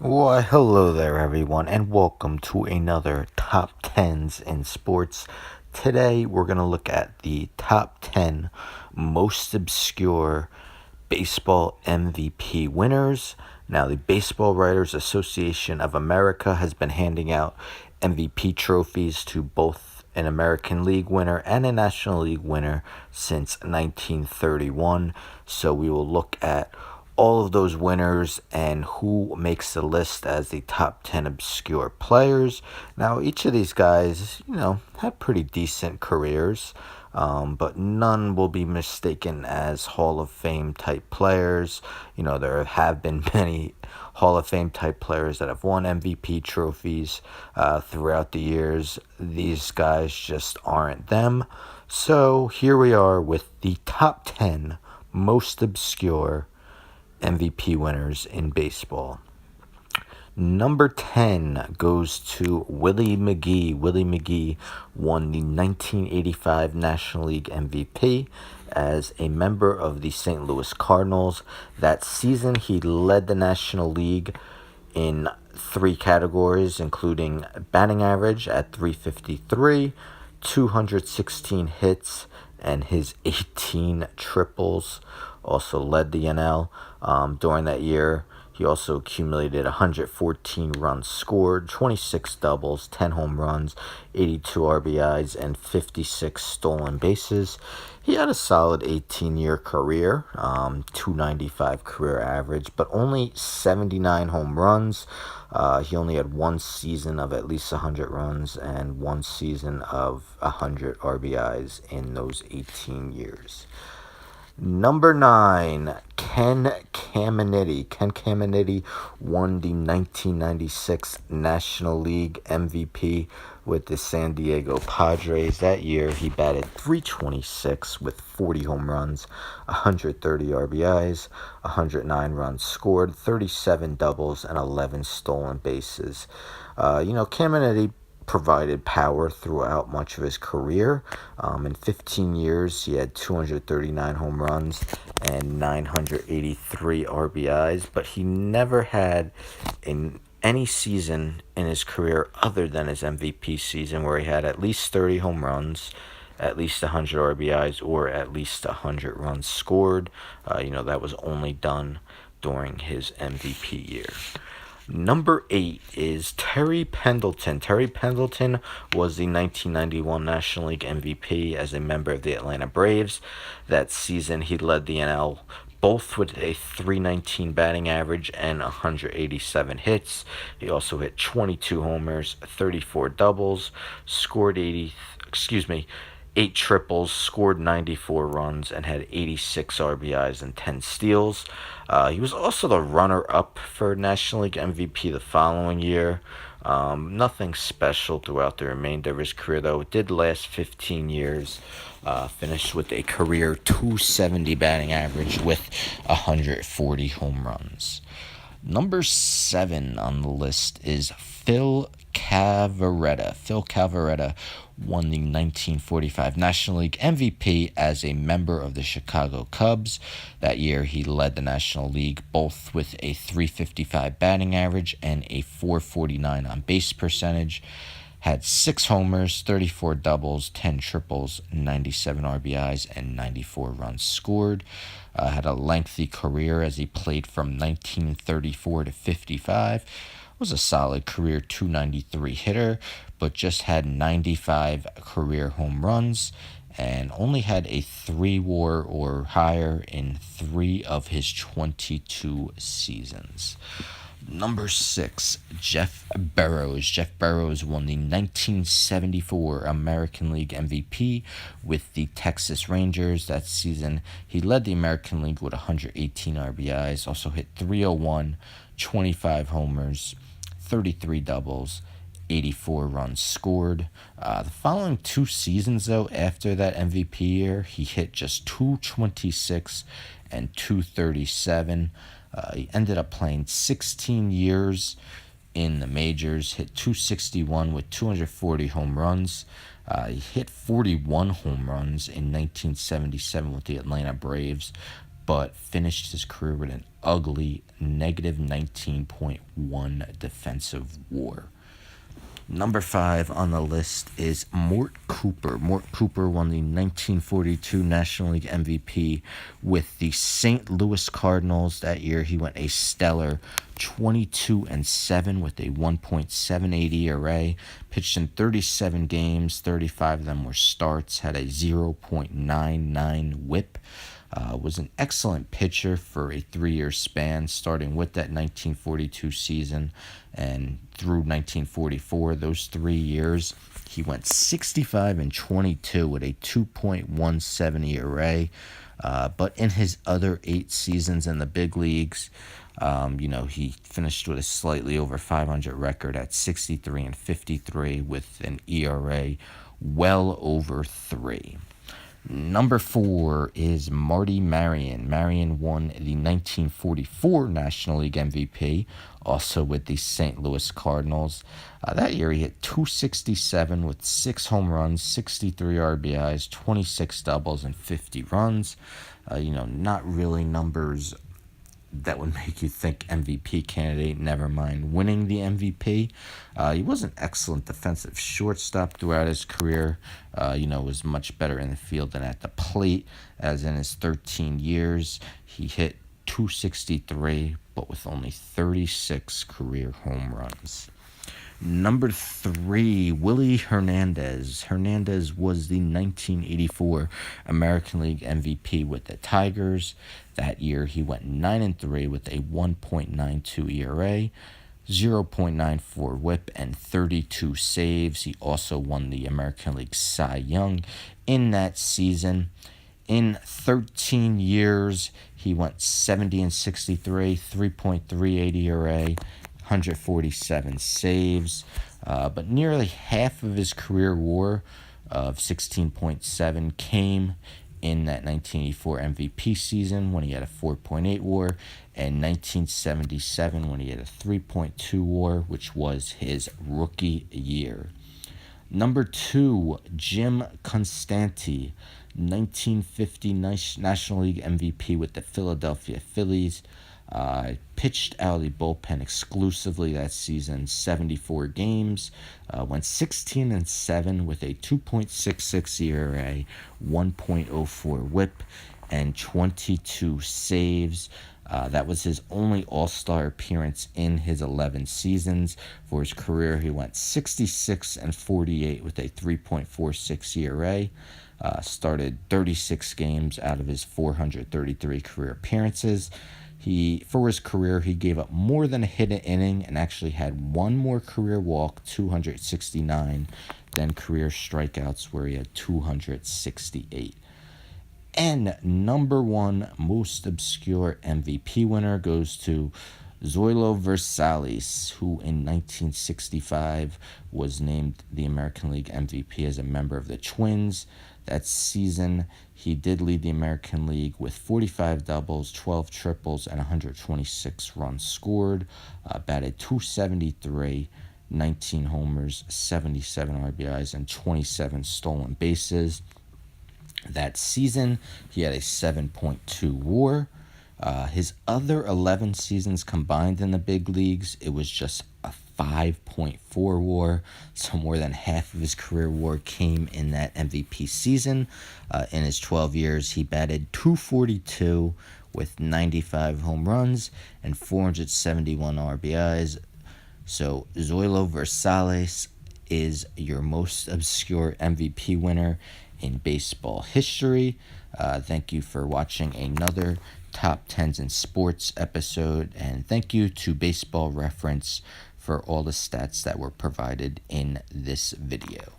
Why, hello there, everyone, and welcome to another Top 10s in Sports. Today, we're going to look at the top 10 most obscure baseball MVP winners. Now, the Baseball Writers Association of America has been handing out MVP trophies to both an American League winner and a National League winner since 1931. So, we will look at all of those winners and who makes the list as the top 10 obscure players. Now, each of these guys, had pretty decent careers, but none will be mistaken as Hall of Fame type players. There have been many Hall of Fame type players that have won MVP trophies throughout the years. These guys just aren't them. So here we are with the top 10 most obscure MVP winners in baseball. Number 10 goes to Willie McGee. Willie McGee won the 1985 National League MVP as a member of the St. Louis Cardinals. That season, he led the National League in three categories, including batting average at .353, 216 hits, and his 18 triples. Also led the NL during that year. He also accumulated 114 runs scored, 26 doubles, 10 home runs, 82 RBIs, and 56 stolen bases. He had a solid 18-year career, 295 career average, but only 79 home runs. He only had one season of at least 100 runs and one season of 100 RBIs in those 18 years. Number 9, Ken Caminiti. Ken Caminiti won the 1996 National League MVP with the San Diego Padres. That year, he batted .326 with 40 home runs, 130 RBIs, 109 runs scored, 37 doubles, and 11 stolen bases. Caminiti provided power throughout much of his career. In 15 years, he had 239 home runs and 983 RBIs, but he never had in any season in his career other than his MVP season where he had at least 30 home runs, at least 100 RBIs, or at least 100 runs scored. That was only done during his MVP year. Number 8 is Terry Pendleton. Terry Pendleton was the 1991 National League MVP as a member of the Atlanta Braves. That season, he led the NL both with a .319 batting average and 187 hits. He also hit 22 homers, 34 doubles, scored 8 triples, scored 94 runs, and had 86 RBIs and 10 steals. He was also the runner-up for National League MVP the following year. Nothing special throughout the remainder of his career, though. It did last 15 years. Finished with a career .270 batting average with 140 home runs. Number 7 on the list is Phil Cavarretta. Phil Cavarretta won the 1945 National League MVP as a member of the Chicago Cubs. That year, he led the National League both with a .355 batting average and a .449 on-base percentage. Had 6 homers, 34 doubles, 10 triples, 97 RBIs, and 94 runs scored. Had a lengthy career as he played from 1934 to 55. Was a solid career .293 hitter, but just had 95 career home runs and only had a 3 WAR or higher in 3 of his 22 seasons. Number 6, Jeff Burroughs. Jeff Burroughs won the 1974 American League MVP with the Texas Rangers. That season, he led the American League with 118 RBIs, also hit .301, 25 homers, 33 doubles, 84 runs scored. The following 2 seasons, though, after that MVP year, he hit just .226 and .237. He ended up playing 16 years in the majors, hit .261 with 240 home runs. He hit 41 home runs in 1977 with the Atlanta Braves, but finished his career with an ugly negative 19.1 defensive WAR. Number 5 on the list is Mort Cooper. Mort Cooper won the 1942 National League MVP with the St. Louis Cardinals. That year, he went a stellar 22-7 with a 1.78 ERA. Pitched in 37 games, 35 of them were starts. Had a 0.99 WHIP. Was an excellent pitcher for a 3-year span, starting with that 1942 season and through 1944. Those 3 years, he went 65-22 with a 2.17 ERA. But in his other 8 seasons in the big leagues, he finished with a slightly over 500 record at 63-53 with an ERA well over 3. Number 4 is Marty Marion. Marion won the 1944 National League MVP, also with the St. Louis Cardinals. That year he hit .267 with 6 home runs, 63 RBIs, 26 doubles, and 50 runs. Not really numbers that would make you think MVP candidate, never mind winning the MVP. He was an excellent defensive shortstop throughout his career. Was much better in the field than at the plate, as in his 13 years. He hit .263, but with only 36 career home runs. Number 3, Willie Hernandez. Hernandez was the 1984 American League MVP with the Tigers. That year, he went 9-3 with a 1.92 ERA, 0.94 WHIP, and 32 saves. He also won the American League Cy Young in that season. In 13 years, he went 70-63, 3.38 ERA, 147 saves, but nearly half of his career WAR of 16.7 came in that 1984 MVP season when he had a 4.8 WAR, and 1977 when he had a 3.2 WAR, which was his rookie year. Number 2, Jim Constanti, 1950 National League MVP with the Philadelphia Phillies. Pitched out of the bullpen exclusively that season, 74 games, went 16-7 with a 2.66 ERA, 1.04 WHIP, and 22 saves. That was his only All-Star appearance in his 11 seasons. For his career, he went 66-48 with a 3.46 ERA. Started 36 games out of his 433 career appearances. For his career, he gave up more than a hit an inning and actually had one more career walk, 269, than career strikeouts, where he had 268. And number 1 most obscure MVP winner goes to Zoilo Versalles, who in 1965 was named the American League MVP as a member of the Twins. That season, he did lead the American League with 45 doubles, 12 triples, and 126 runs scored. Batted .273, 19 homers, 77 RBIs, and 27 stolen bases. That season, he had a 7.2 WAR. His other 11 seasons combined in the big leagues, it was just a 5.4 WAR, so more than half of his career WAR came in that MVP season. In his 12 years, he batted .242 with 95 home runs and 471 RBIs. So Zoilo Versalles is your most obscure MVP winner in baseball history. Thank you for watching another Top 10s in Sports episode, and thank you to Baseball Reference for all the stats that were provided in this video.